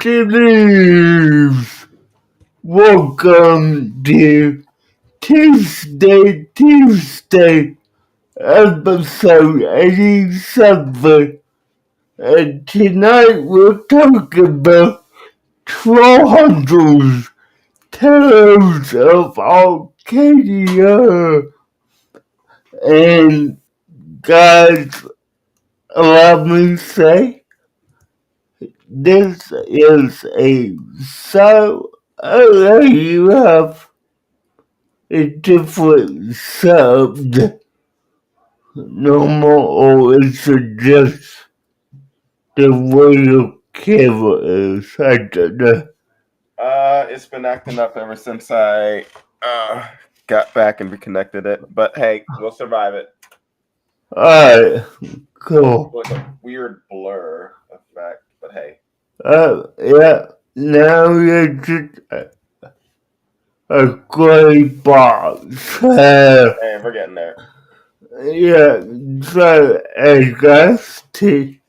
Greetings! Welcome to Toonsday Tuesday, episode 87. And tonight we're talking about TrollHunters, Tales of Arcadia. And guys, allow me to say, this is a you have a different setup normal, or is it just the way your camera is? I don't know. It's been acting up ever since I got back and reconnected it. But hey, we'll survive it. Alright, cool. Like a weird blur effect, but hey. Yeah, now you're just a gray box. Hey, we're getting there. Yeah, so I guess tonight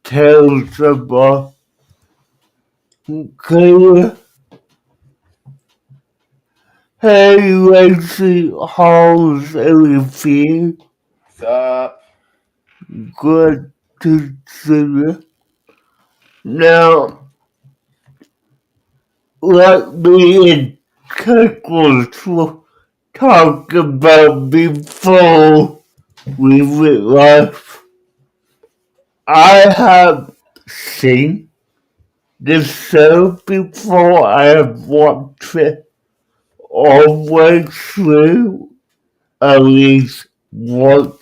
tells about clear. Hey, Lacey, how's everything? What's up? Good to see you. Now, let me and Kekos talk about before we went live. I have seen this show before. I have watched it all the way through at least once,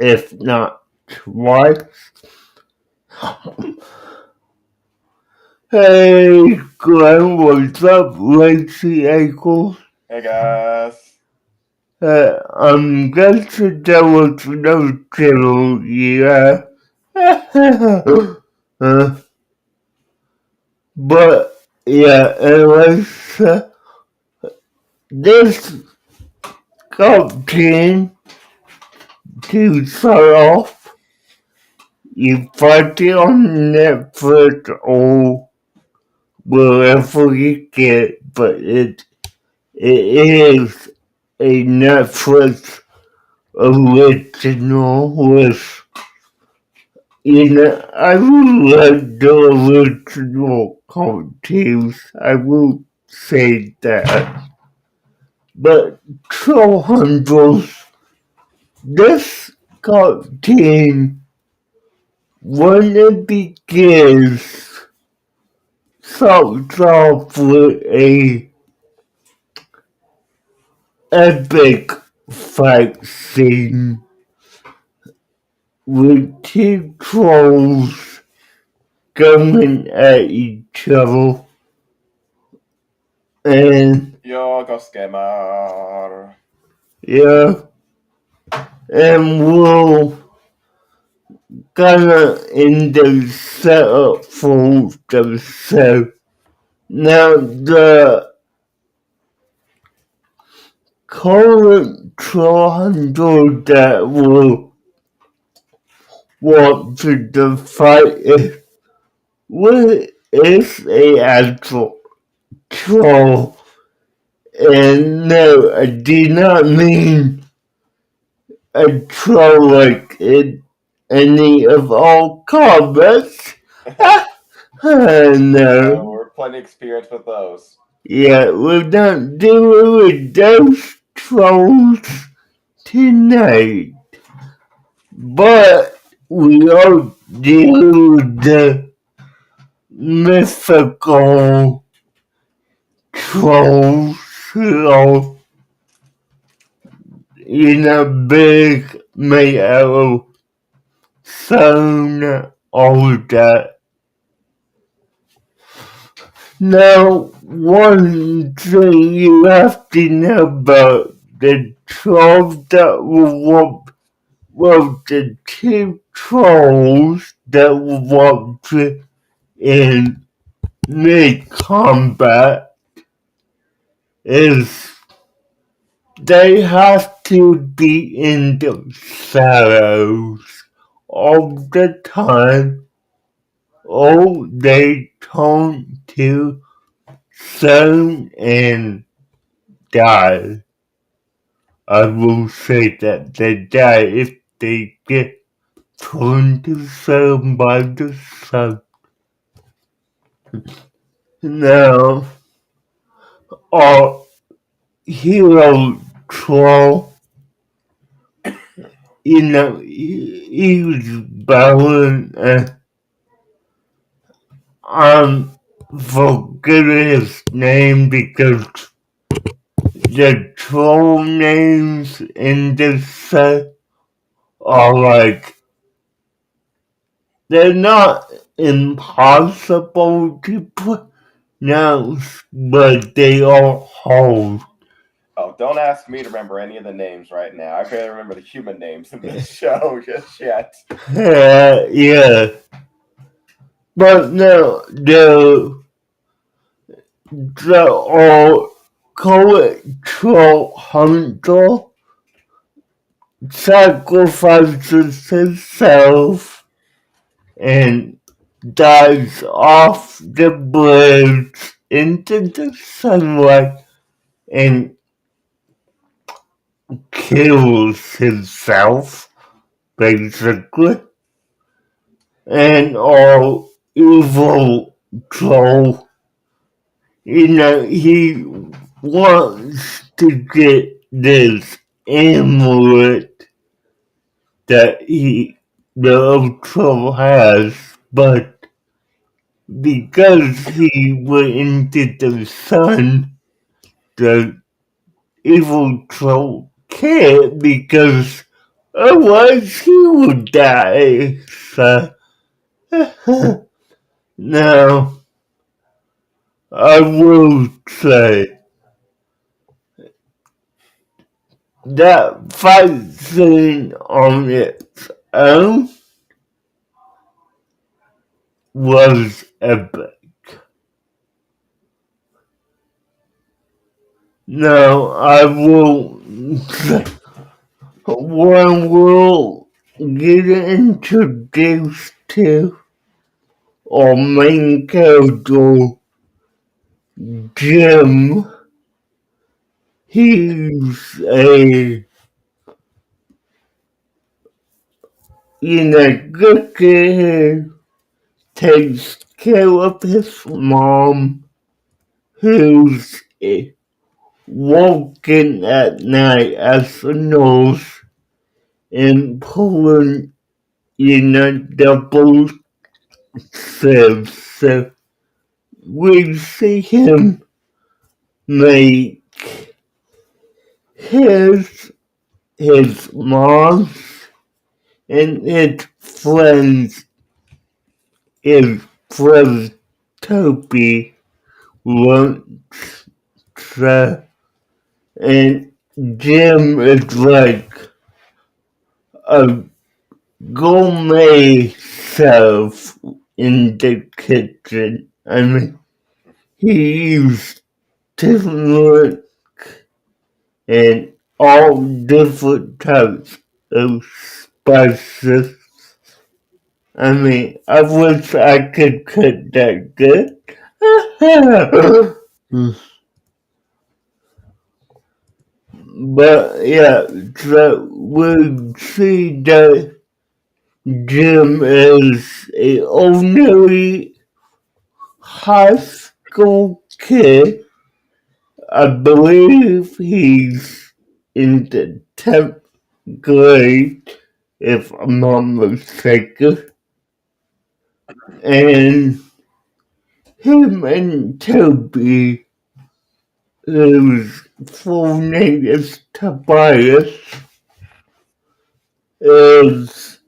if not twice. Hey, Glenn, what's up, Lacey Ankles? Hey guys. I'm guessing there was no channel, yeah. But, yeah, anyways, this cartoon, to start off, you find it on Netflix or wherever you get it, but it is a Netflix original with, I will like the original cartoons, I will say that. But TrollHunters, this cartoon, when it begins, starts off with a epic fight scene with two trolls coming at each other, and Jag scammer. yeah, and we'll kinda in the setup for the show. Now the current troll that will want to fight is a actual troll. And no, I do not mean a troll like in any of our comments. No. We're plenty experienced with those. Yeah, we're not dealing with those trolls tonight. But we are dealing with the mythical trolls, big, made out of stone, all of that. Now, one thing you have to know about the trolls that the two trolls that were watching in mid-combat is they have to be in the shadows all the time Oh, they turn to stone and die. I will say that they die if they get turned to stone by the sun. Now, our hero troll, he was battling I'm forgetting his name because the troll names in this set are like, they're not impossible to pronounce, but they are hard. Oh, don't ask me to remember any of the names right now. I can't remember the human names in this show just yet. Yeah. But no, the TrollHunter sacrifices himself and dives off the bridge into the sunlight and kills himself, basically. And our evil troll, he wants to get this amulet that the old troll has, but because he went into the sun, the evil troll can't because otherwise he would die. So, now, I will say that fight scene on its own was epic. Now, I will say, when we'll get introduced to our main character, Jim, he's good kid, takes care of his mom, who's working at night as a nurse and pulling, double shifts. So we see him make his mom's and his friend's Toby lunch. And Jim is like a gourmet chef in the kitchen. I mean, he used turmeric and all different types of spices. I mean, I wish I could cook that good. But yeah, so we see that Jim is a ordinary high school kid. I believe he's in the 10th grade, if I'm not mistaken. And him and Toby, whose full name is Tobias, is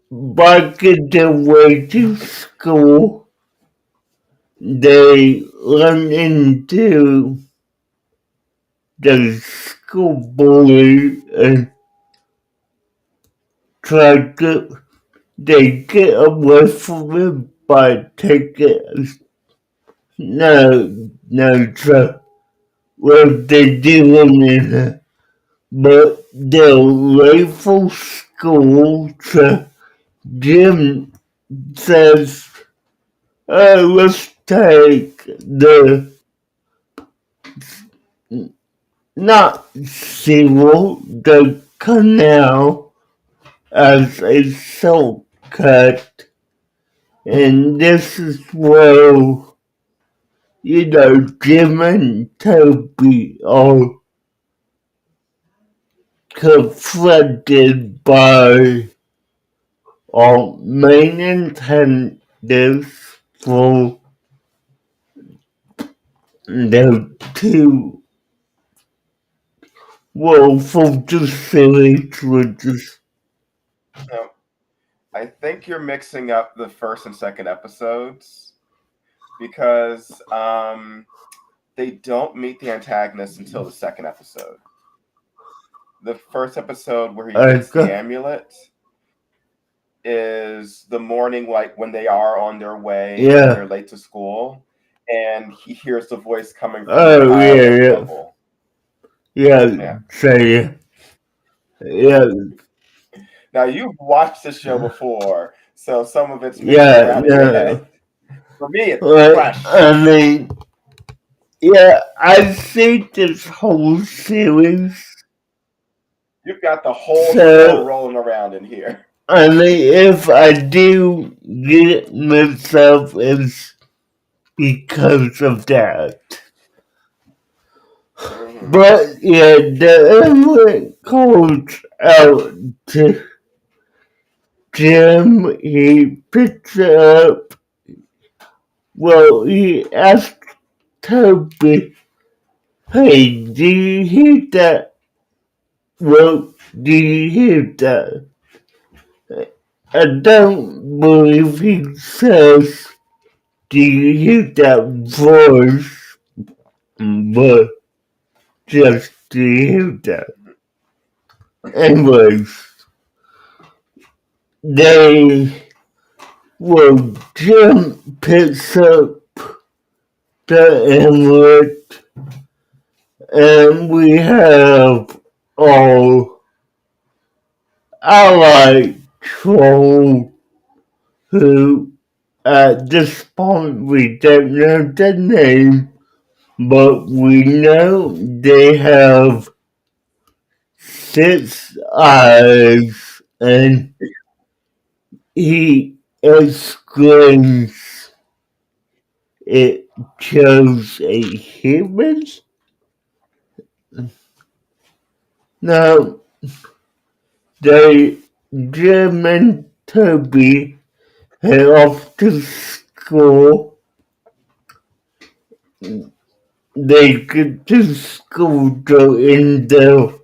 biking their way to school. They run into the school bully and they get away from him by taking no, what they doing in it. But they're late for school, so Jim says let's take the not zero, the canal as a shortcut, and this is where, Jim and Toby are confronted by our main intenders for the two, well, for the series, which is, Now, I think you're mixing up the first and second episodes because they don't meet the antagonist until the second episode. The first episode where he gets the amulet is the morning, like when they are on their way and they're late to school, and he hears the voice coming from the pilot bubble. Yeah. Now you've watched this show before, so some of it's maybe out of your head. For me, it's fresh. I mean, I think this whole series. You've got the whole show rolling around in here. I mean, if I do get myself, it's because of that. Mm-hmm. But the element calls out to Jim. He picks it up. Well, he asks Toby, "Hey, do you hear that? Well, do you hear that?" I don't believe he says, "Do you hear that voice?" But just do you hear that? Anyways, Jim picks up the amulet, and we have our allied troll who, at this point, we don't know the name, but we know they have 6 eyes, and he exclaims, "It chose a human?" Now, Jim and Toby head off to school. They get to school though in the,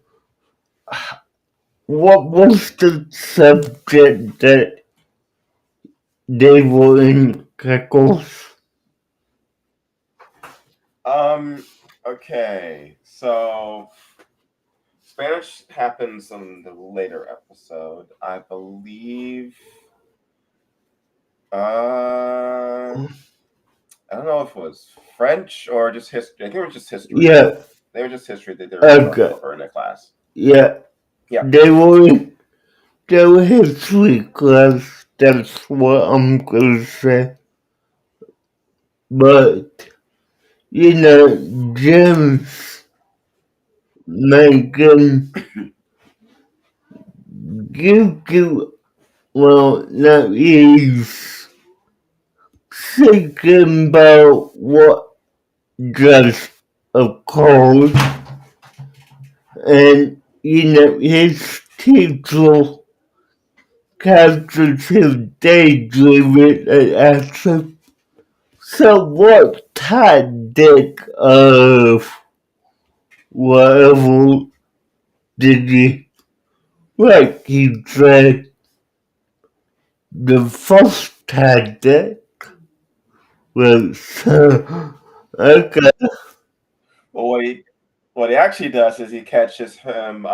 what was the subject that they were in, Cackles? Okay, so Spanish happens in the later episode, I believe. I don't know if it was French or just history. I think it was just history. Yeah. They were just history that they were over in their class. Yeah. They were history class, that's what I'm gonna say. But, Jim's making not he's thinking about what just occurred, and his teacher captures his daydreaming and asks him, "So what tactic of whatever did you, like he said, the first tactic was, okay." Well, what he actually does is he catches him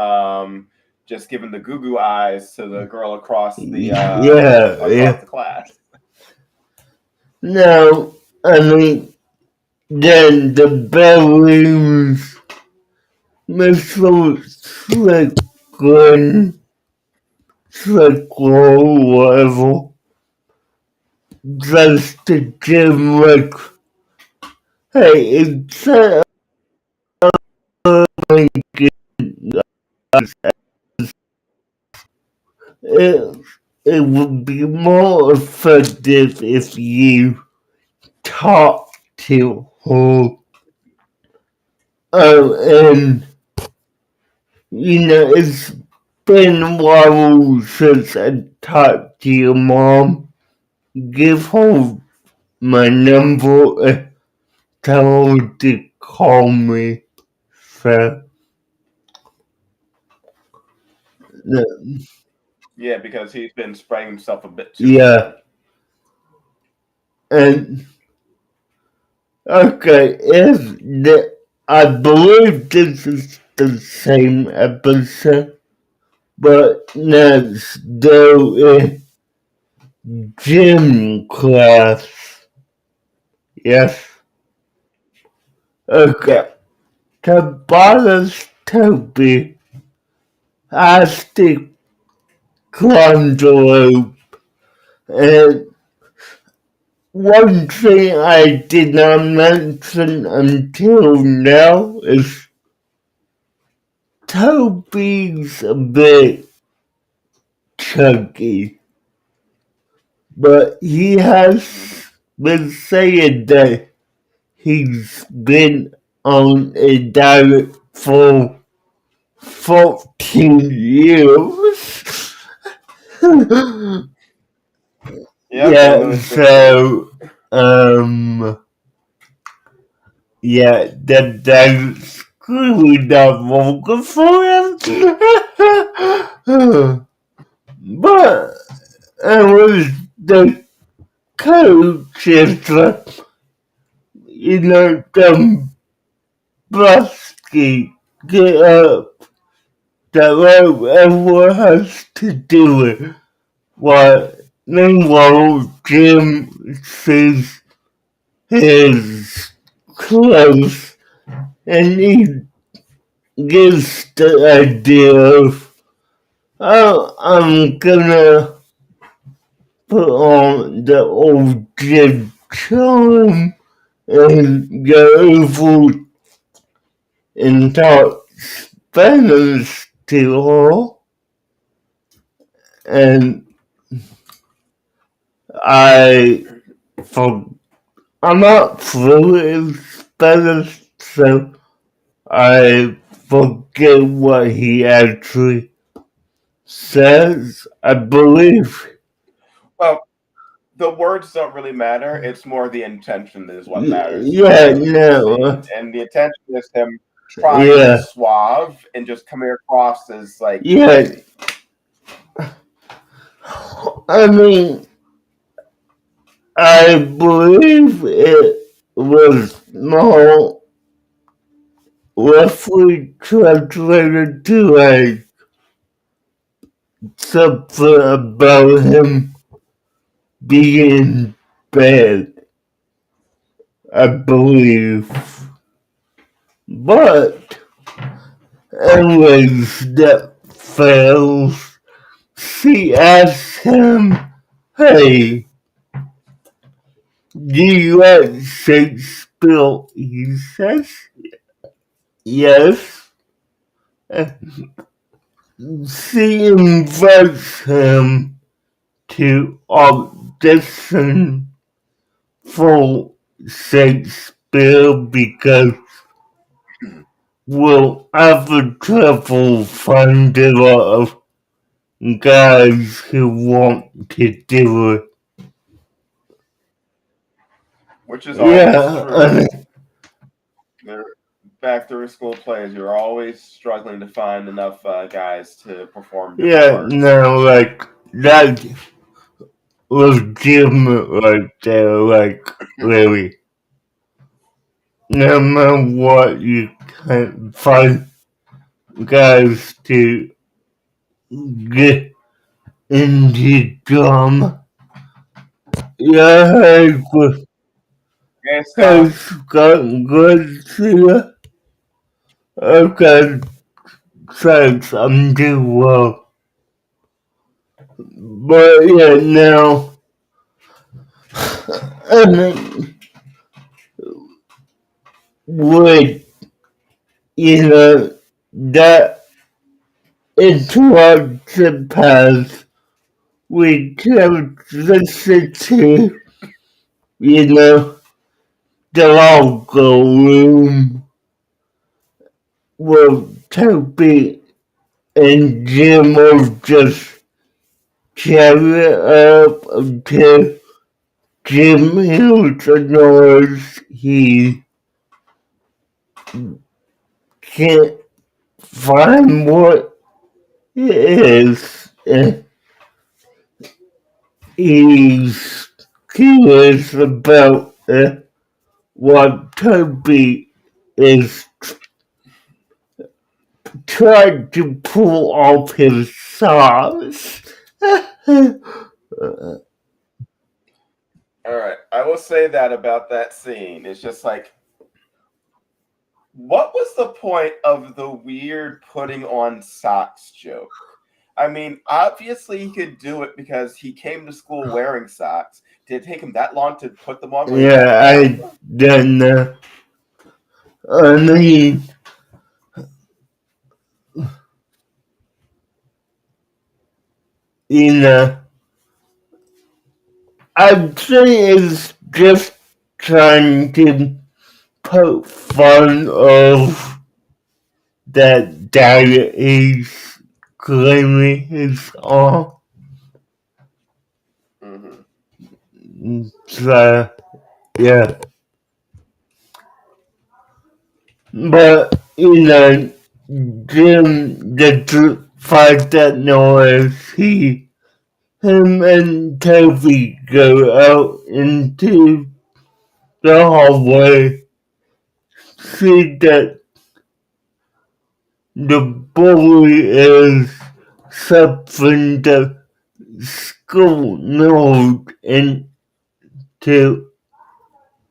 just giving the goo eyes to the girl across the across the class. No, I mean, then the balloons, Mr. Strickland, whatever, just to give like, hey, instead of making it, it would be more effective if you talk to her. And it's been a while since I talked to your mom. Give her my number and tell her to call me. So, Yeah, because he's been spreading himself a bit too yeah. thin. And, okay, I believe this is the same episode, but next, though, in gym class. Yes. Okay. Yep. Tabitha's Toby has to climb the rope. And one thing I did not mention until now is Toby's a bit chunky. But he has been saying that he's been on a diet for 14 years. Yep, and Yeah, Louis been too. yeah, that's clearly not vocal for him. But it was the coach is like, Brusky, get up. That everyone has to do it. What? Meanwhile, Jim sees his clothes and he gets the idea of, oh, I'm gonna put on the old Jim charm and go over and talk Spanish to her. And I, for, I'm not fluent in Spanish, so I forget what he actually says. I believe. Well, the words don't really matter. It's more the intention that is what matters in Yeah, the no. scene. And the intention is him trying to be Yeah. suave and just coming across as like Yeah. crazy. I mean, I believe it was more roughly translated to like something about him being bad, I believe. But, anyways, that fails. She asks him, hey, do you like Shakespeare? He says, yes. She invites him to audition for Shakespeare because we'll have trouble finding a lot of guys who want to do it. Which is always true. Yeah, They're back through school plays. You're always struggling to find enough guys to perform different yeah, parts. no, like, that legitimate right there, like, really. No matter what, you can't find guys to get into drama. Yeah, Okay, hey, Scott. Scott, good to see you. Okay, thanks, I'm doing well. But yeah, now, I mean, would, that interrupts the path with electricity, the local room will Toby and Jim will just carry it up until Jim hears the noise. He can't find what it is. And he's curious about what Toby is trying to pull off his socks. All right, I will say that about that scene. It's just like, what was the point of the weird putting on socks joke? I mean, obviously he could do it because he came to school wearing socks. Did it take him that long to put them on when he got I home? don't know. I mean, you know, I'd say it's just trying to poke fun of that diet he's claiming is on. Mm-hmm. So, yeah. But, Jim did fight that noise. Him and Toby go out into the hallway, see that the bully is suffering the school note into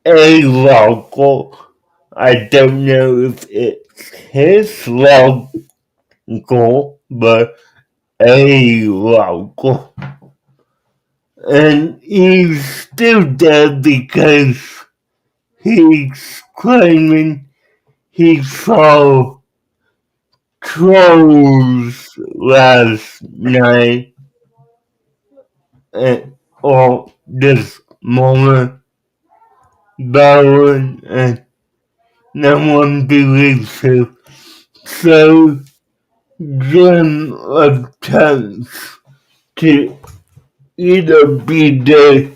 a local. I don't know if it's his local, but a local. And he's still dead because he's claiming he saw trolls last night or this moment, Bowen, and no one believes him. So Jim attempts to either be the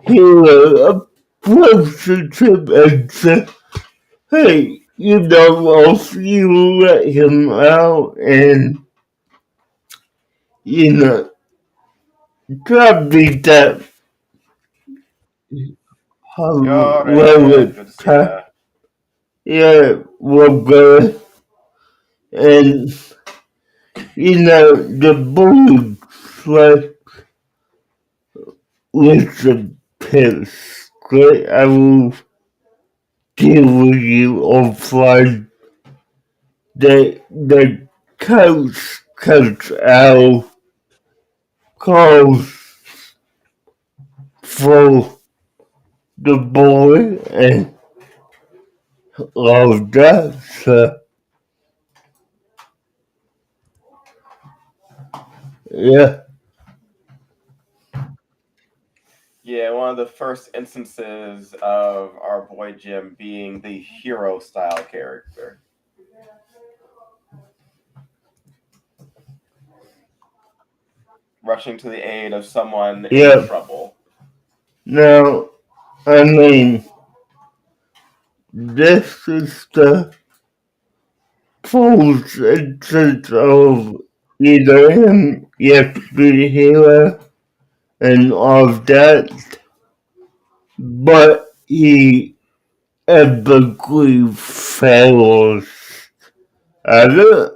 hero, approaches him and says, hey, if you let him out and, try to beat that Yore, good to see ya. yeah, we're good. And, the bully like listen, piss. Great, I will deal with you offline. The coach Al calls for the boy and all that. So, yeah. Yeah, one of the first instances of our boy Jim being the hero style character. Rushing to the aid of someone in trouble. Now, I mean, this is the false instance of either him yesterday hero and all of that, but he epically fails at it,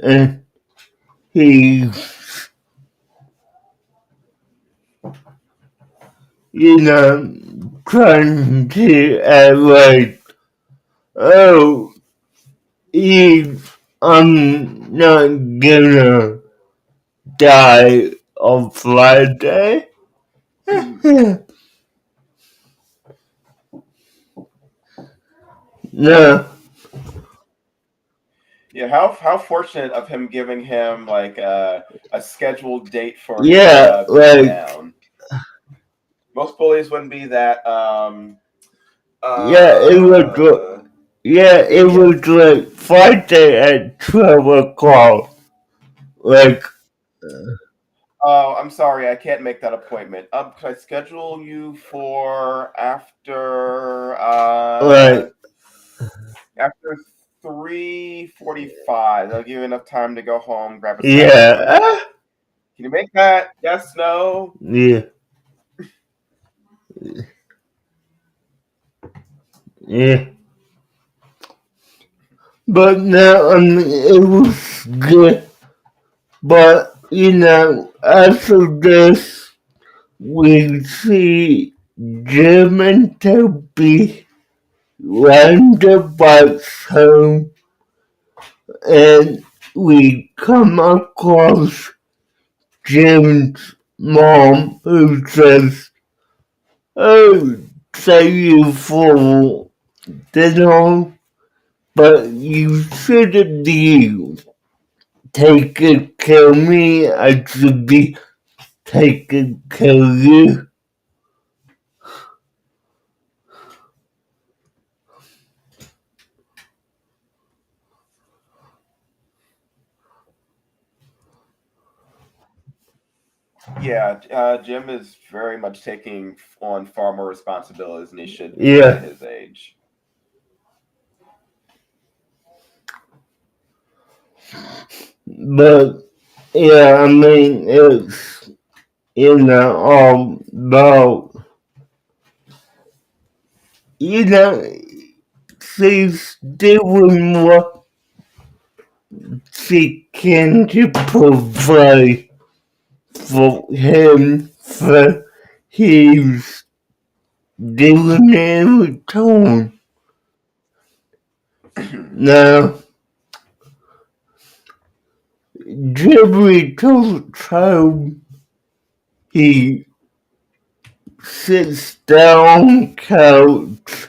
and he's, trying to act like, oh, I'm not gonna die on Friday. No. Yeah, how fortunate of him giving him like a scheduled date for his Yeah, beat like, down. Most bullies wouldn't be that yeah, it was, yeah, it lenient. was like Friday at 12 o'clock. Like, Oh, I'm sorry, I can't make that appointment. Can I schedule you for like, after 3:45? That'll give you enough time to go home, grab a snack, and come yeah, back. Can you make that? Yes, no? yeah, yeah. But no, I mean, it was good. But, after this, we see Jim and Toby ride the bikes home, and we come across Jim's mom, who says, "Oh, say you for dinner, but you shouldn't be taking care of me. I should be taking care of you." Yeah, Jim is very much taking on far more responsibilities than he should be at Yeah, his age. but yeah, I mean, it's, all about, you know, she's doing what she can to provide for him, for his doing it in return. Now, Jimmy told home he sits down on the couch,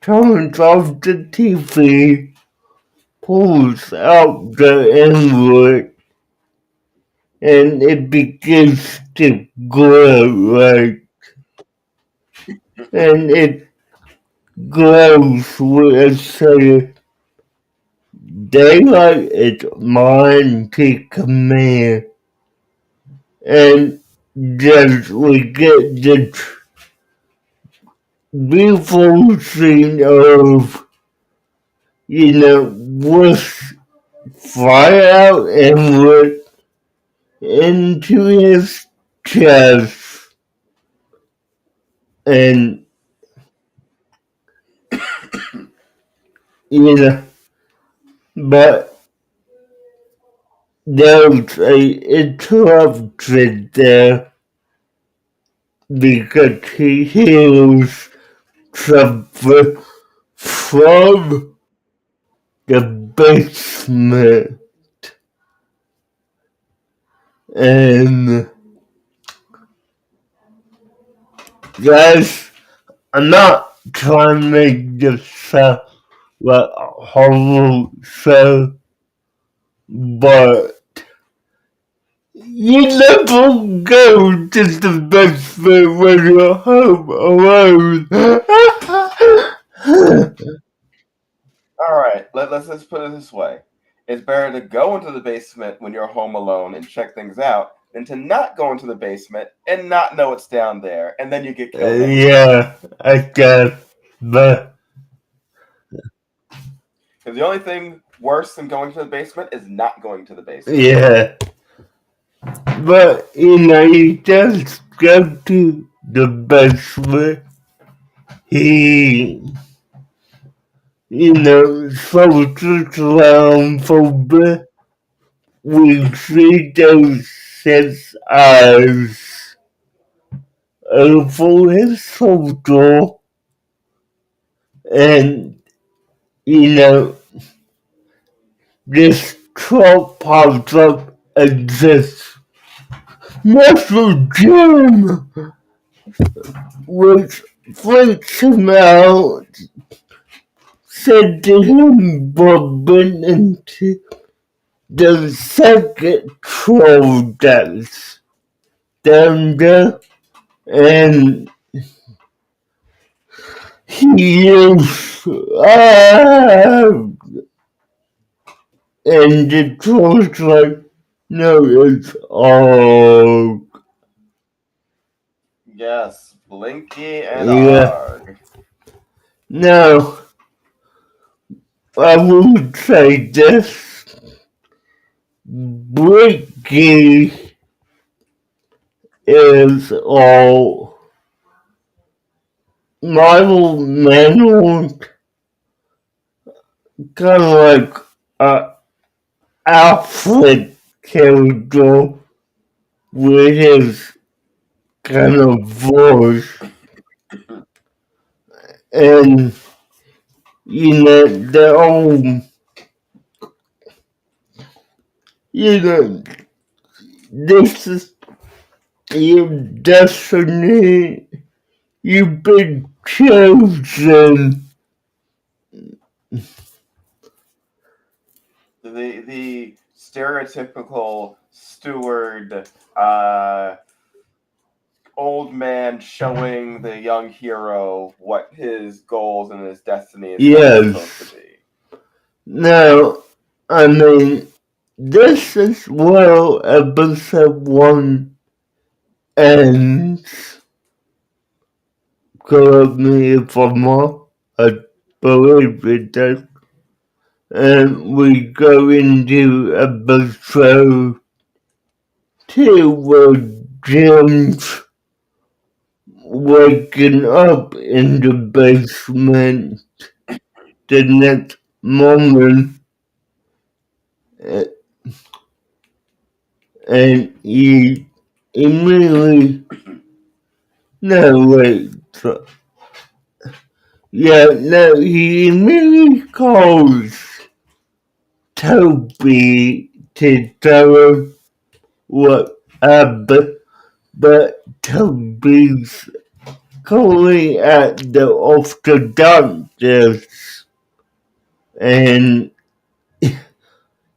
turns off the TV, pulls out the envelope, and it begins to glow, like, and it glows with a say, "Daylight is mine to command." And just we get the beautiful scene of, with fire out and with into his chest, and you know, but there was a interruption there because he hears something from the basement, and guys, I'm not trying to make this sound like a horror show, but you never go to the basement when you're home alone. All right, let's just put it this way. It's better to go into the basement when you're home alone and check things out than to not go into the basement and not know it's down there, and then you get killed anyway. Yeah, I guess, but Because the only thing worse than going to the basement is not going to the basement. yeah, but he just go to the basement. He, searches around for a bit. We see those six eyes over his shoulder, and you know, this truck pops up and says, "Mr. Jim," which freaks him out, said to him, Bob went into the second troll dance down there, and he yells, ah! And the troll's like, no, it's all. Yes, Blinky and Yeah. Arg. Now, I will say this. Blinky is all Marvel Manual, kind of like a Alfred character with his kind of voice. And, they're all, this is your destiny. You've been chosen. The stereotypical steward, old man showing the young hero what his goals and his destiny is supposed to be. Now, I mean, this is where episode 1 ends. Correct me if I'm wrong. I believe it does. And we go into episode 2 where Jim's waking up in the basement the next moment, and he immediately he immediately calls Toby to tell him what happened, but Toby's calling at the orthodontist, and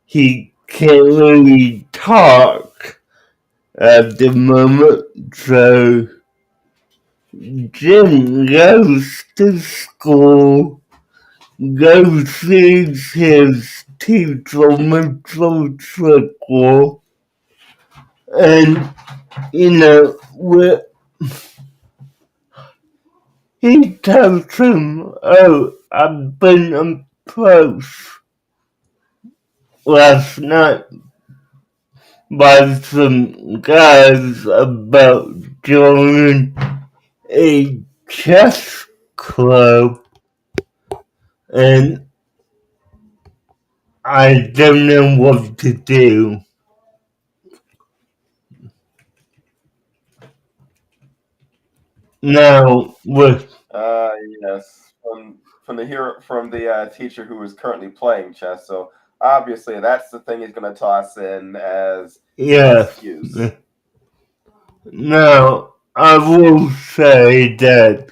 he can't really talk at the moment, so Jim goes to school, goes sees his teacher, Mr. Trickle, and, he tells him, oh, I've been approached last night by some guys about joining a chess club, and I don't know what to do. Now, with Yes, from the teacher who is currently playing chess. So obviously, that's the thing he's going to toss in as an excuse. Now, I will say that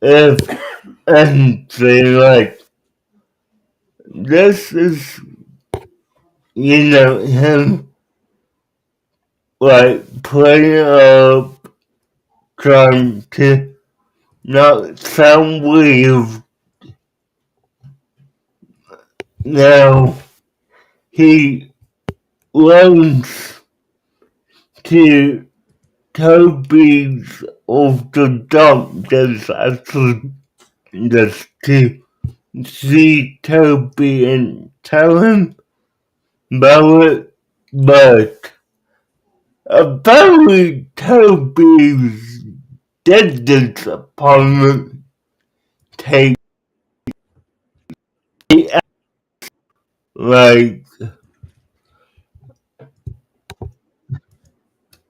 if anything, like, this is, him, like, playing up, trying to not sound weird. Now, he learns to Toby's orthodontist actually just to see Toby and tell him about it, but apparently Toby's dentist appointment takes like,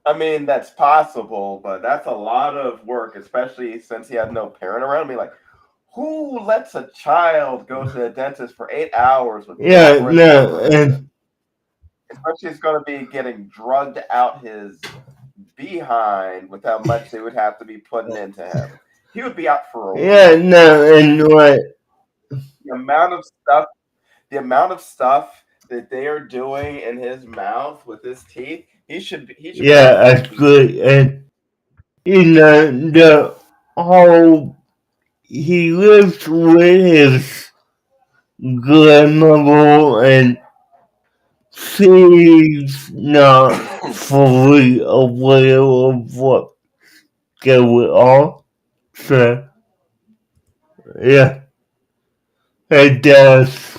I mean, that's possible, but that's a lot of work, especially since he had no parent around me. Like, who lets a child go to the dentist for 8 hours with and especially it's going to be getting drugged out his behind with how much they would have to be putting into him. He would be out for a week. and what the amount of stuff, the amount of stuff that they are doing in his mouth with his teeth, he should be Yeah, on that's TV. good. And the whole he lives with his grandmother, and she's not fully aware of what's going on. So yeah, it does.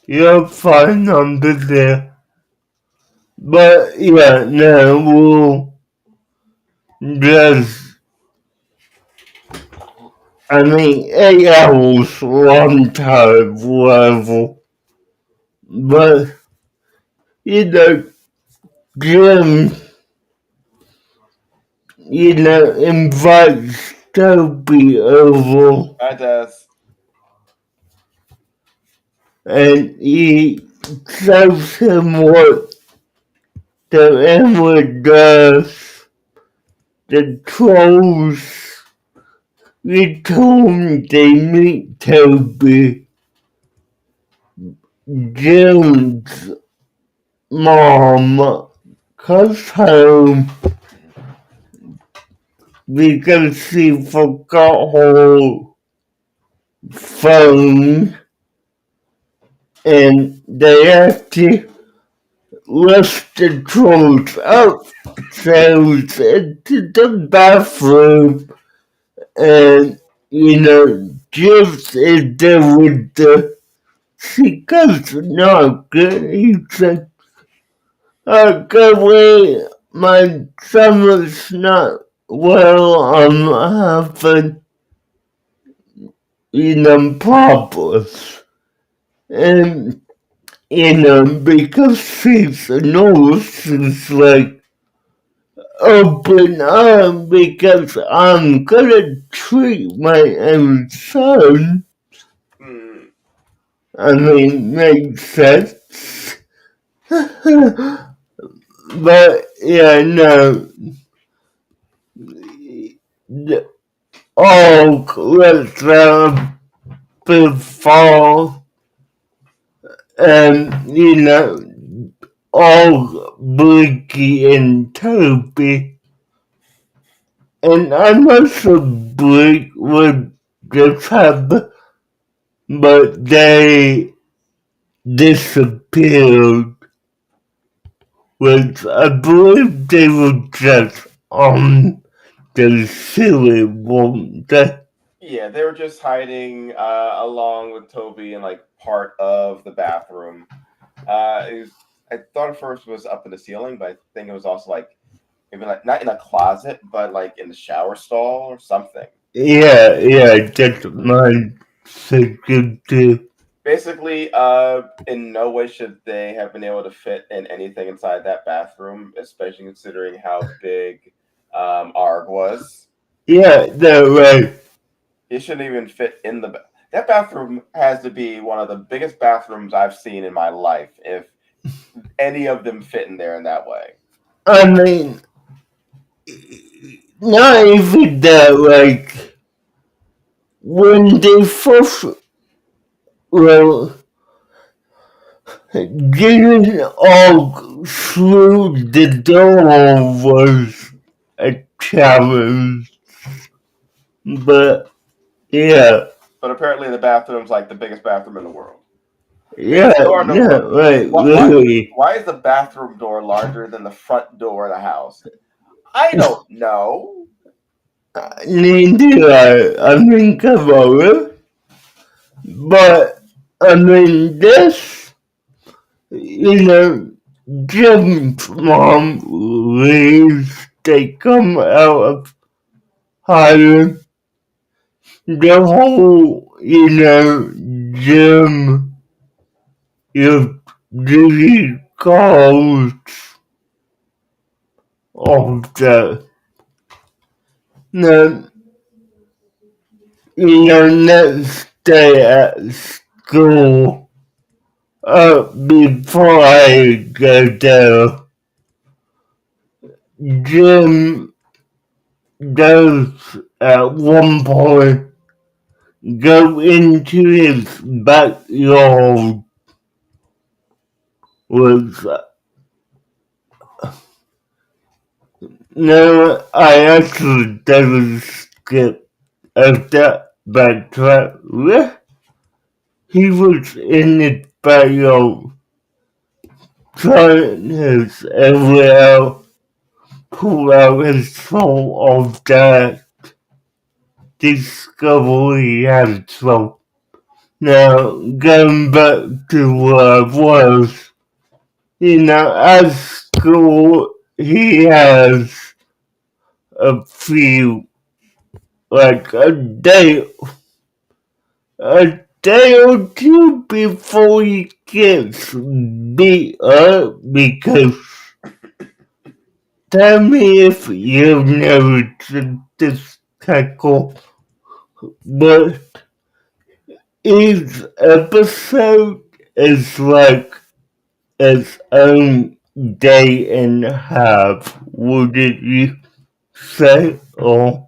You're fine under there. But yeah, no, we'll just, I mean, 8 hours, long time, whatever. But, you know, Jim, invites Toby over, That does. and he tells him what the Emma does. The trolls return, they meet Toby. Jim's mom comes home because she forgot her phone, and they have to lift the trolls upstairs into the bathroom, and Jim's in there with the she goes, no good. He said, go away. My stomach's not well. I'm having, problems. And, because she's a nurse, she's like, open up because I'm gonna treat my own son. Hmm. I mean, makes sense. But, yeah, no. Oh, let's before, all Blicky and Toby. And I'm not sure Blick would just have, but they disappeared, which I believe they were just on the silly, weren't they? Yeah, they were just hiding along with Toby in like part of the bathroom. I thought at first it was up in the ceiling, but I think it was also like maybe like not in a closet, but like in the shower stall or something. Yeah, that's my second too. Basically, in no way should they have been able to fit in anything inside that bathroom, especially considering how big Arg was. Yeah, no, right. It shouldn't even fit in that bathroom has to be one of the biggest bathrooms I've seen in my life. If any of them fit in there in that way. I mean, not even that, like, when they first, well, getting all through the door was a challenge, but yeah, But apparently, the bathroom's like the biggest bathroom in the world. yeah, Biggest door in the world. no, right, Why? really. Why is the bathroom door larger than the front door of the house? I don't know. Neither I mean, come on, but, I mean, this, you know, Jim's mom leaves, they come out of hiding. The whole, Jim, you really calls of the, the, next day at school, before I go there, Jim does at one point go into his backyard with no, I actually didn't skip of that backtrack. He was in his backyard trying his every out, pull out his soul of that discovery he had. So now going back to where I was, at school he has a few, like a day or two before he gets beat up because tell me if you've never did this tackle, but each episode is like its own day and a half, wouldn't you say? Or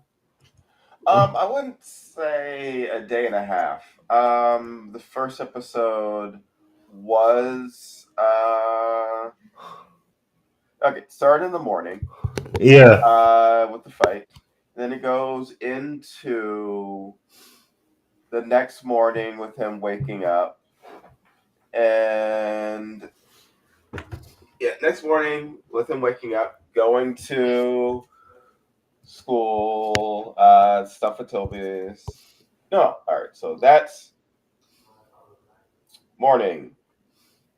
I wouldn't say a day and a half. The first episode was okay. Started in the morning. yeah, With the fight. Then it goes into the next morning with him waking up, and yeah, next morning with him waking up, going to school, stuff at Toby's. No, all right. So that's morning.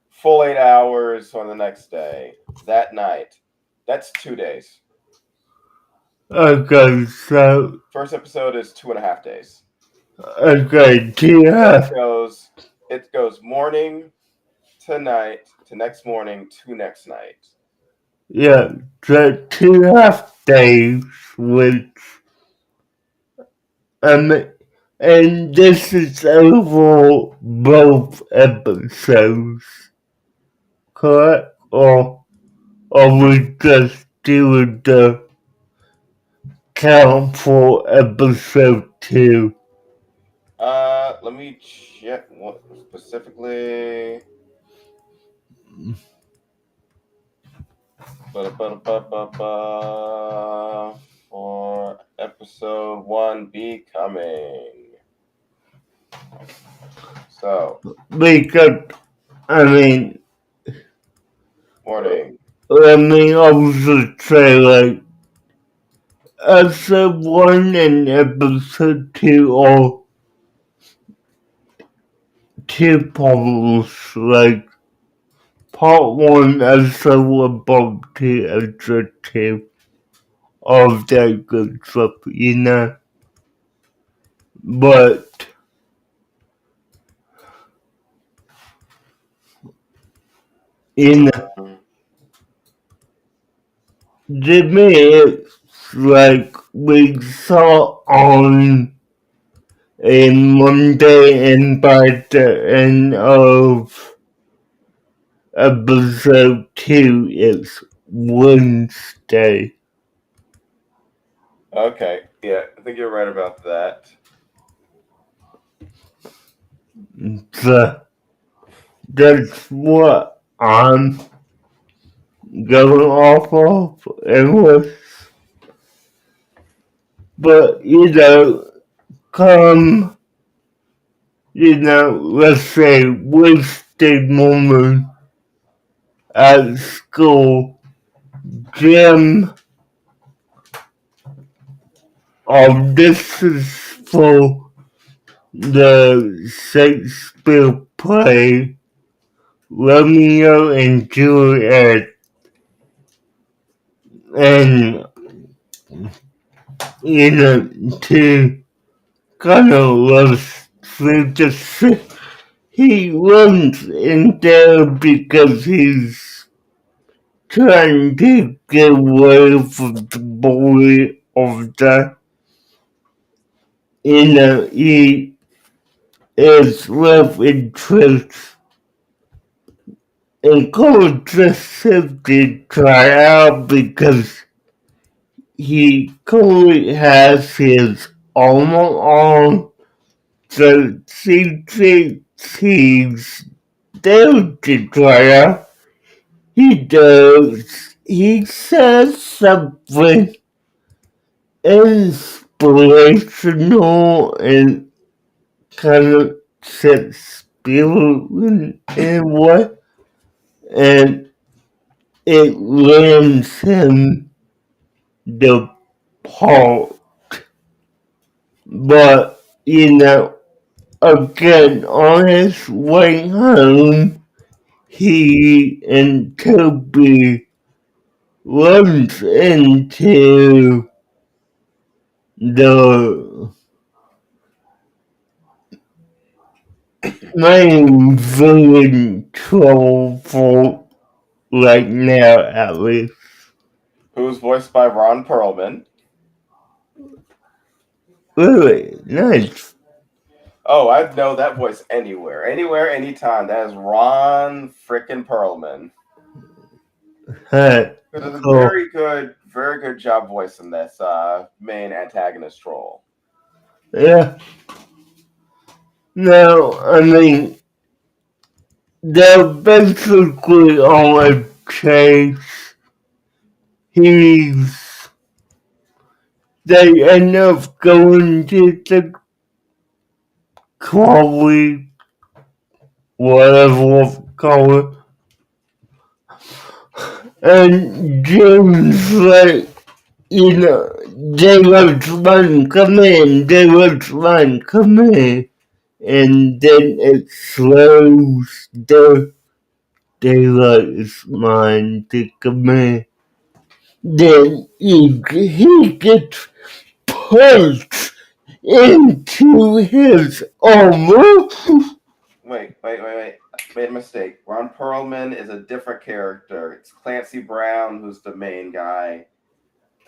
Full 8 hours on the next day. That night. That's 2 days. okay, so First episode is 2.5 days. okay, Then yeah, it goes morning to night to next morning to next night. yeah, the 2.5 days, which and this is over both episodes, correct? Or we just doing the count for episode 2? Let me check what specifically. For episode 1 becoming. So, Because, I mean, morning. I was just say, like, episode 1 and episode 2 are two parts, like, part 1 episode above 2 episode 2 of that good stuff, But, you know, Mm. to me, it's like we saw on a Monday, and by the end of episode 2, it's Wednesday. Okay, yeah, I think you're right about that. So that's what I'm going off of, anyway. But, come, let's say Wednesday morning at school, Jim, this is for the Shakespeare play Romeo and Juliet, and to kind of rush through the he runs in there because he's trying to get away from the boy of the, he is love interest and Cole just simply try out because he currently has his armor on, so he thinks he's still the Dreader. He says something inspirational and kind of sets spirit in a way, and it lands him the part. But, again, on his way home, he and Toby runs into the main villain troll for right now, at least. Who's voiced by Ron Perlman. Really nice. Oh, I'd know that voice anywhere, anytime. That is Ron frickin' Perlman. Who does a very good job voicing this main antagonist troll. Yeah. No, I mean, they're basically on a chase. They end up going to the quarry, whatever we'll call it. And Jim's like, Daylight's run, come in, Daylight's come in. And then it slows down Daylight's mind to come in. Then he gets punched into his armor. Wait. Made a mistake. Ron Perlman is a different character. It's Clancy Brown, who's the main guy,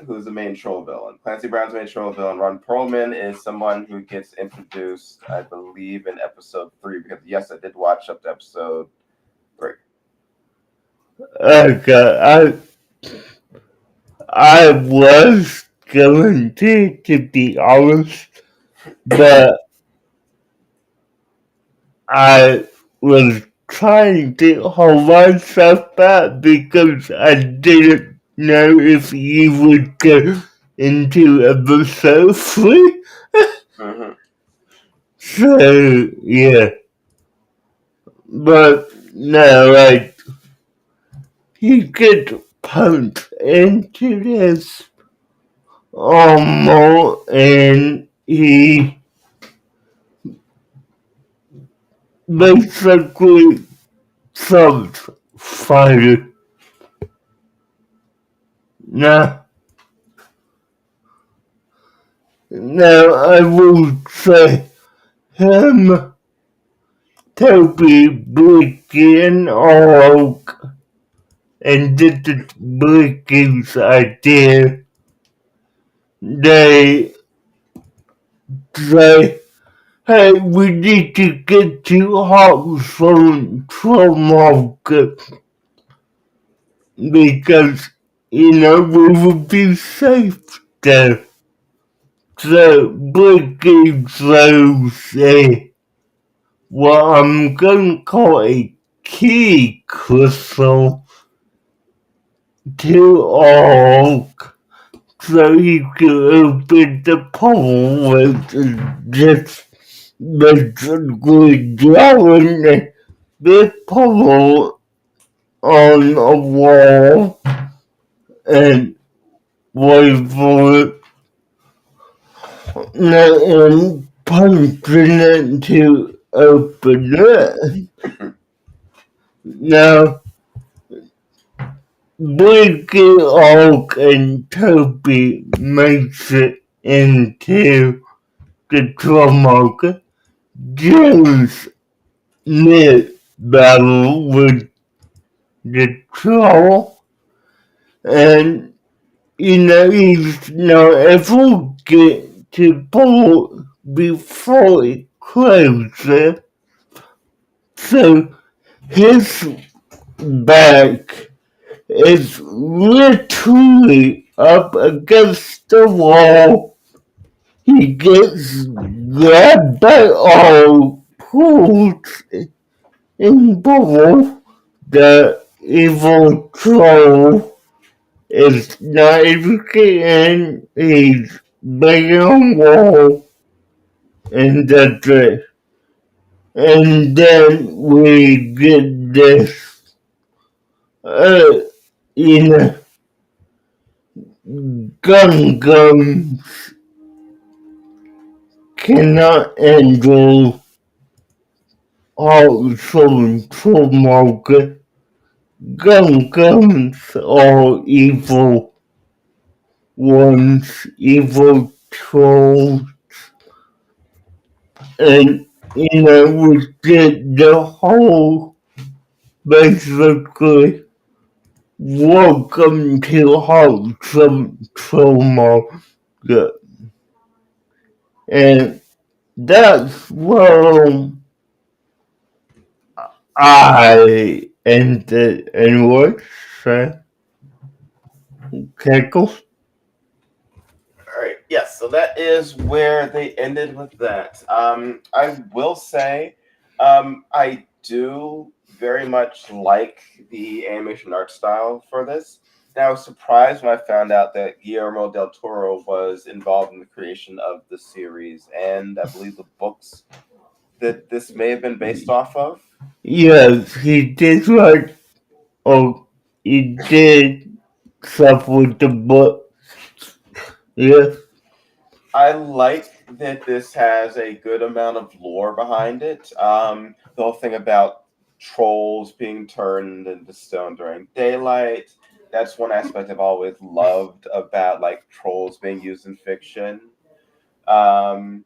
who's the main troll villain. Clancy Brown's the main troll villain. Ron Perlman is someone who gets introduced, I believe, in episode 3, because yes, I did watch up to episode 3. Okay, I was going to be honest, but I was trying to hold myself back because I didn't know if you would go into episode 3. Mm-hmm. So, yeah. But, no, like, he gets punched into this armor and he basically stops fighting. Now, I will say him, Toby, Blicky, and Orc, and this is Blicky's idea. They say, hey, we need to get to Hawthorne Troll Market because, we will be safe there. So, Blicky throws what I'm going to call a key crystal to Orc so he could open the portal with just basically drawing the portal on a wall and wait for it and punching it to open it. Now, Blicky, Orc, and Toby makes it into the troll market. James mid-battle with the troll, and he's not able to get to port before it closes. So his back is literally up against the wall. He gets grabbed by all, pulled in both. The evil troll is navigating his big wall in the drift. And then we get this, uh, in Gum cannot handle all from market. Gums are evil ones, evil trolls, and we get the whole basically welcome to wholesome trauma, and that's where I ended anyway. So, Cackles. All right. Yes. So that is where they ended with that. I will say, I do very much like the animation art style for this. And I was surprised when I found out that Guillermo del Toro was involved in the creation of the series, and I believe the books that this may have been based off of. Yes, he did right. Oh, he did stuff with the book. Yes. I like that this has a good amount of lore behind it. The whole thing about trolls being turned into stone during daylight. That's one aspect I've always loved about like trolls being used in fiction. Um,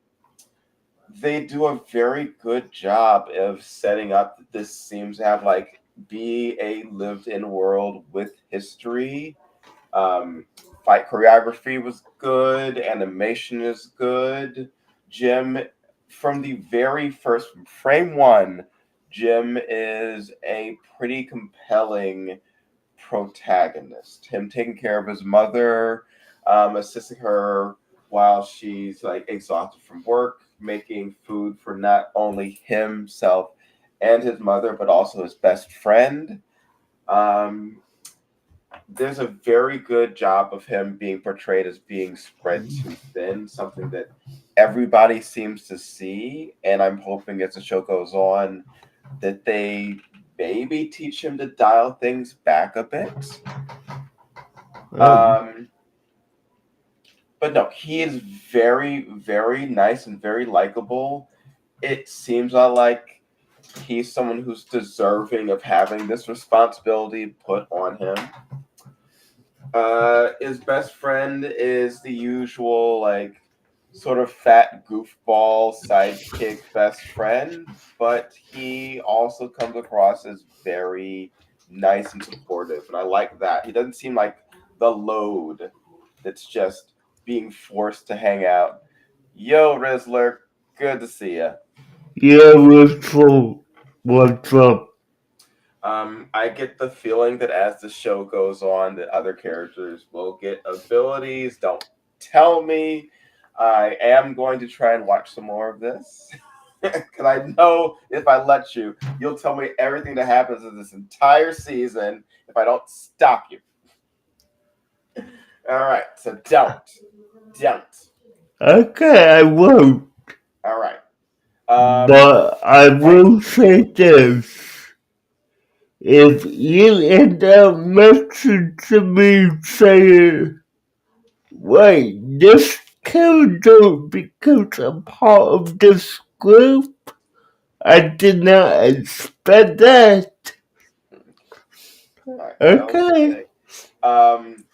they do a very good job of setting up that this seems to have like be a lived-in world with history. um, Fight choreography was good. Animation is good. Jim, from the very first frame one, Jim is a pretty compelling protagonist. Him taking care of his mother, assisting her while she's like exhausted from work, making food for not only himself and his mother, but also his best friend. Um, there's a very good job of him being portrayed as being spread too thin, something that everybody seems to see. And I'm hoping as the show goes on that they maybe teach him to dial things back a bit. Um, Um, but no, he is very, very nice and very likable. It seems like he's someone who's deserving of having this responsibility put on him. His best friend is the usual, like, sort of fat goofball sidekick best friend, but he also comes across as very nice and supportive, and I like that. He doesn't seem like the load that's just being forced to hang out. Yo, Rizzler, good to see you. yeah, what's up? I get the feeling that as the show goes on, that other characters will get abilities. Don't tell me. I am going to try and watch some more of this because I know if I let you, you'll tell me everything that happens in this entire season if I don't stop you. All right, so don't. Okay, I won't. All right. But I Right. will say this. If you end up messaging me saying, wait, this character becomes a part of this group, I did not expect that. All right. Well, Okay. okay. Um,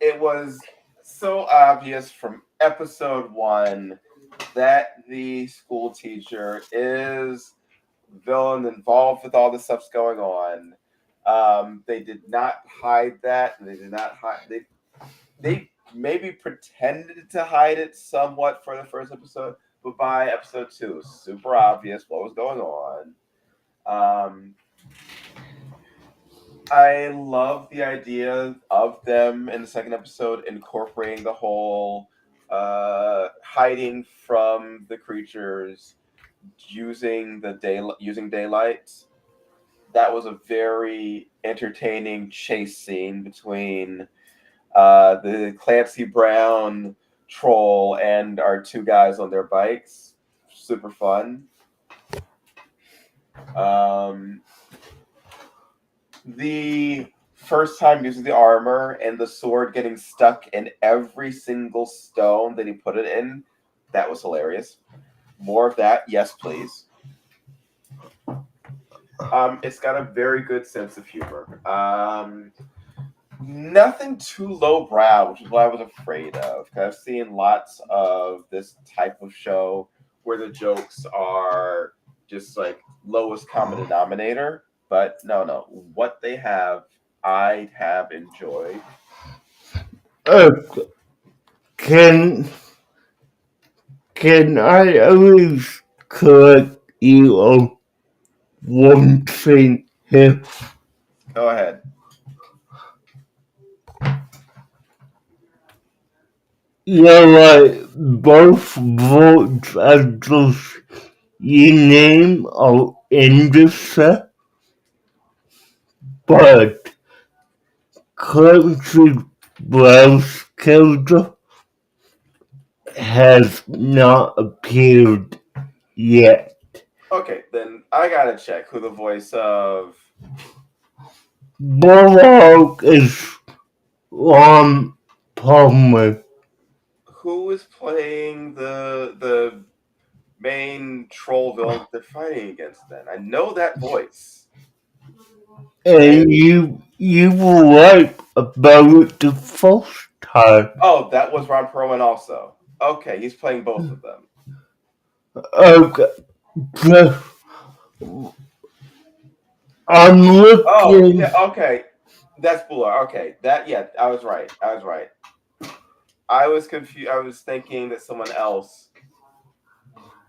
it was so obvious from episode one that the school teacher is villain involved with all the stuff's going on. They did not hide that. They did not hide. They maybe pretended to hide it somewhat for the first episode, but by episode two, super obvious what was going on. Um, I love the idea of them in the second episode incorporating the whole hiding from the creatures using using daylight. That was a very entertaining chase scene between the Clancy Brown troll and our two guys on their bikes. Super fun. Um, the first time using the armor and the sword getting stuck in every single stone that he put it in, that was hilarious. More of that, yes, please. It's got a very good sense of humor. Nothing too lowbrow, which is what I was afraid of. I've seen lots of this type of show where the jokes are just like lowest common denominator. But no. What they have, I have enjoyed. Can I always correct you on one thing here? Go ahead. You're right, both voice actors you name are in the set, but Clancy Brown's character has not appeared yet. Okay, then I gotta check who the voice of Bullock is Ron Palmer. who is playing the main troll villain that they're fighting against. Then I know that voice. And you were right about it the first time. Oh, that was Ron Perlman also. Okay, he's playing both of them. Okay, I'm Oh, looking. yeah, okay. That's Buller. Okay, I was right. I was confused. I was thinking that someone else.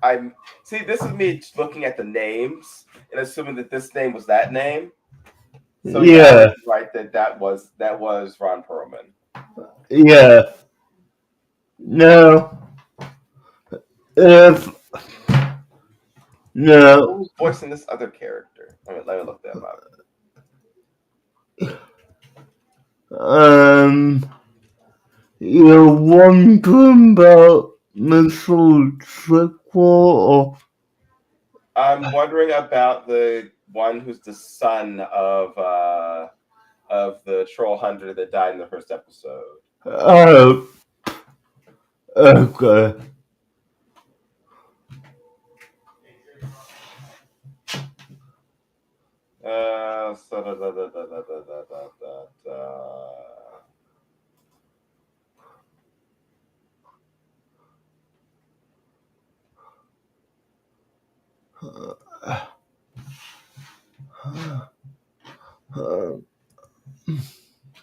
I see. This is me looking at the names and assuming that this name was that name. So yeah, I was Yeah, right that was Ron Perlman. yeah. No, if no, Who's voicing this other character? Let me look them up. you're wondering about Missile Sequel or I'm wondering about the one who's the son of the troll hunter that died in the first episode. oh, okay.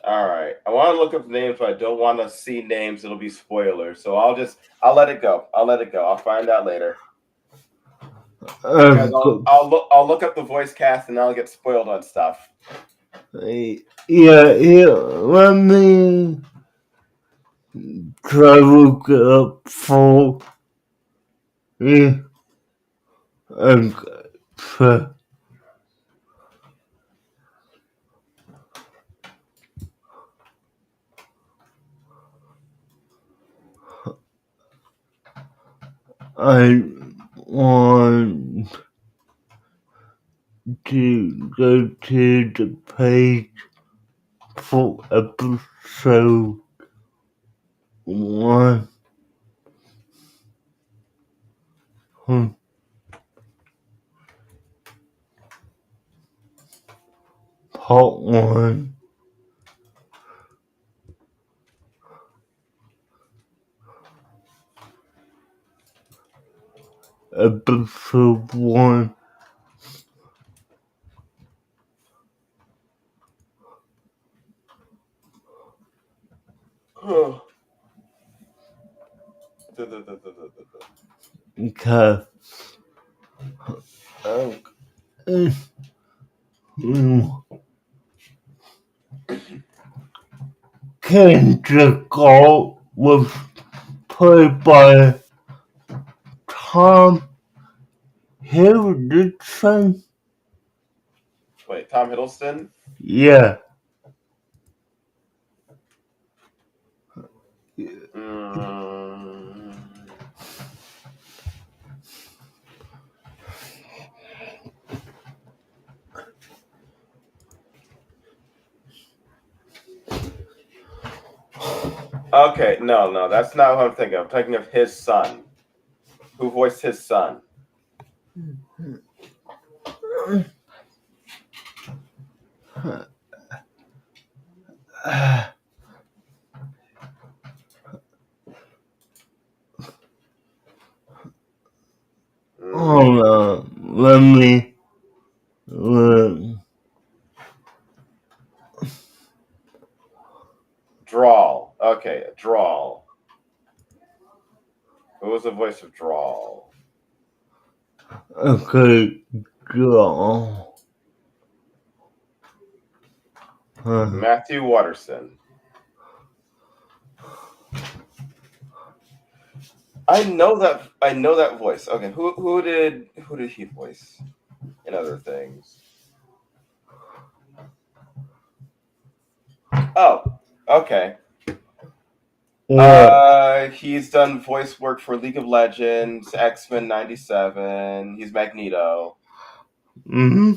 All right. I want to look up names, but I don't want to see names. It'll be spoilers. So I'll let it go. I'll find out later. Because I'll look up the voice cast and I'll get spoiled on stuff. Yeah, let me try to look it up for you. Okay. I want to go to the page for episode 1. Part 1. Episode 1. Okay. Kendra Galt was played by Tom Hiddleston. Wait, Tom Hiddleston? Yeah. Mm. Okay, no, that's not what I'm thinking of. I'm thinking of his son. Who voiced his son? Hold on. Let me look. Drawl. Okay, Drawl. Who was the voice of Drawl? Okay, go. Matthew Watterson. I know that voice. Okay, who did he voice in other things? Oh, okay. He's done voice work for League of Legends, X-Men '97. He's Magneto. Mm-hmm.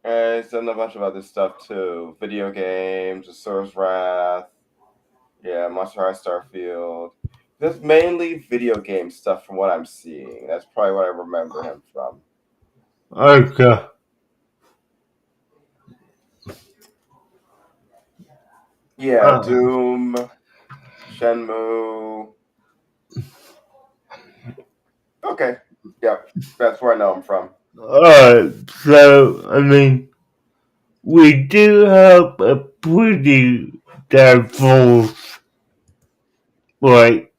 He's done a bunch of other stuff too. Video games, Asura's Wrath. Yeah, Monster High Starfield. There's mainly video game stuff from what I'm seeing. That's probably what I remember him from. Okay. Yeah, Doom, Shenmue. Okay, yep, that's where I know him from. Alright, so, I mean, we do have a pretty diverse, like,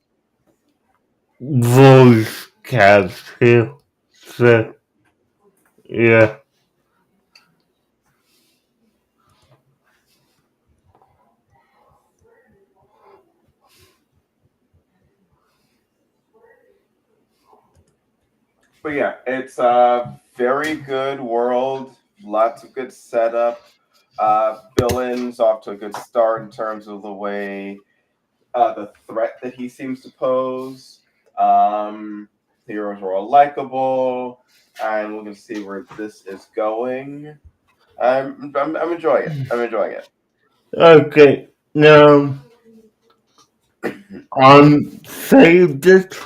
voice cast here. So, yeah. But yeah, it's a very good world. Lots of good setup. Villains off to a good start in terms of the way the threat that he seems to pose. Heroes are all likable, and we're gonna see where this is going. I'm enjoying it. I'm enjoying it. Okay, now, I'm saved it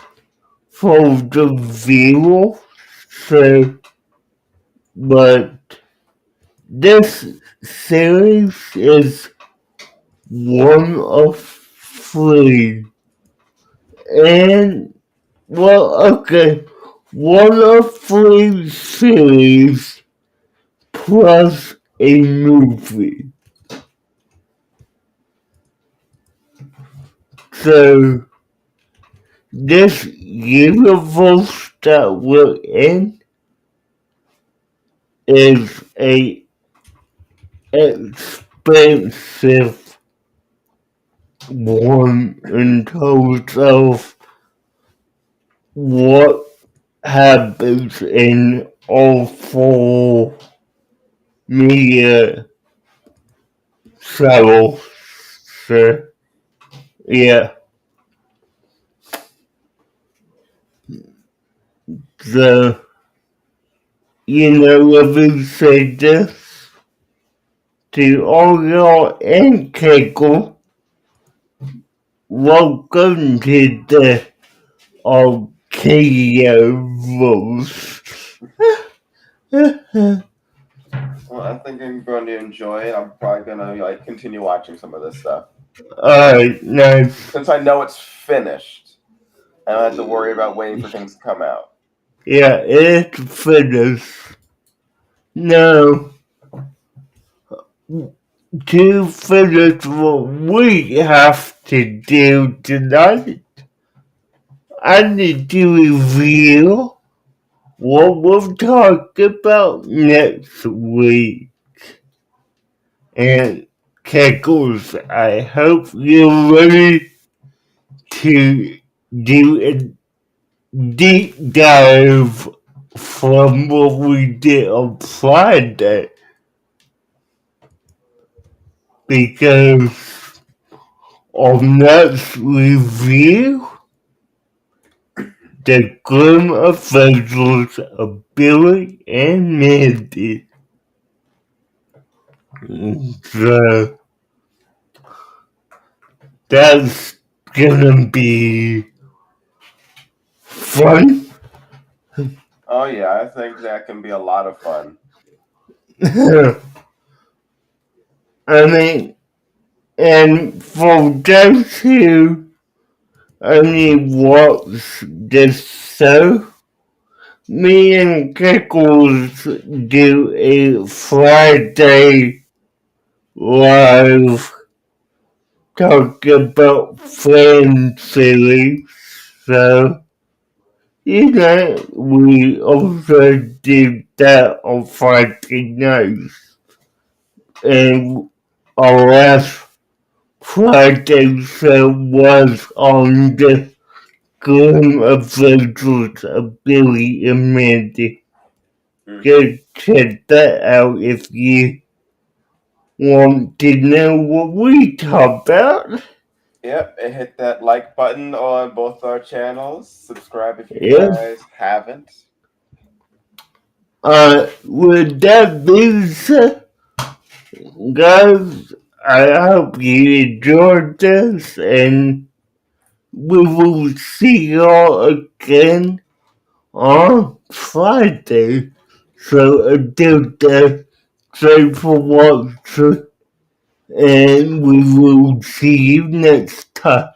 for the viewer, so, but this series is one of three. And, well, okay, one of three series plus a movie. So, this universe that we're in is a expensive one in terms of what happens in all four media channels. So, yeah. So, let me say this to all y'all in Kickle. Welcome to the Arcadia roast. Well, I think I'm going to enjoy it. I'm probably gonna continue watching some of this stuff. Alright, nice. Since I know it's finished, I don't have to worry about waiting for things to come out. Yeah, it's finished. Now, to finish what we have to do tonight, I need to reveal what we'll talk about next week. And Kegels, I hope you're ready to do a deep dive from what we did on Friday. Because on next review, the grim adventures of Billy and Mandy. So that's gonna be fun. Oh yeah, I think that can be a lot of fun. I mean, and for those who only watch this show, me and Kickles do a Friday live talk about fan series. So, we also did that on Friday nights. And our last Friday show was on the grim adventures of Billy and Mandy. Go check that out if you want to know what we talk about. Yep, and hit that like button on both our channels. Subscribe if you Yeah. guys haven't. With that being said, guys, I hope you enjoyed this, and we will see y'all again on Friday. So until then, thanks for watching, and we will see you next time.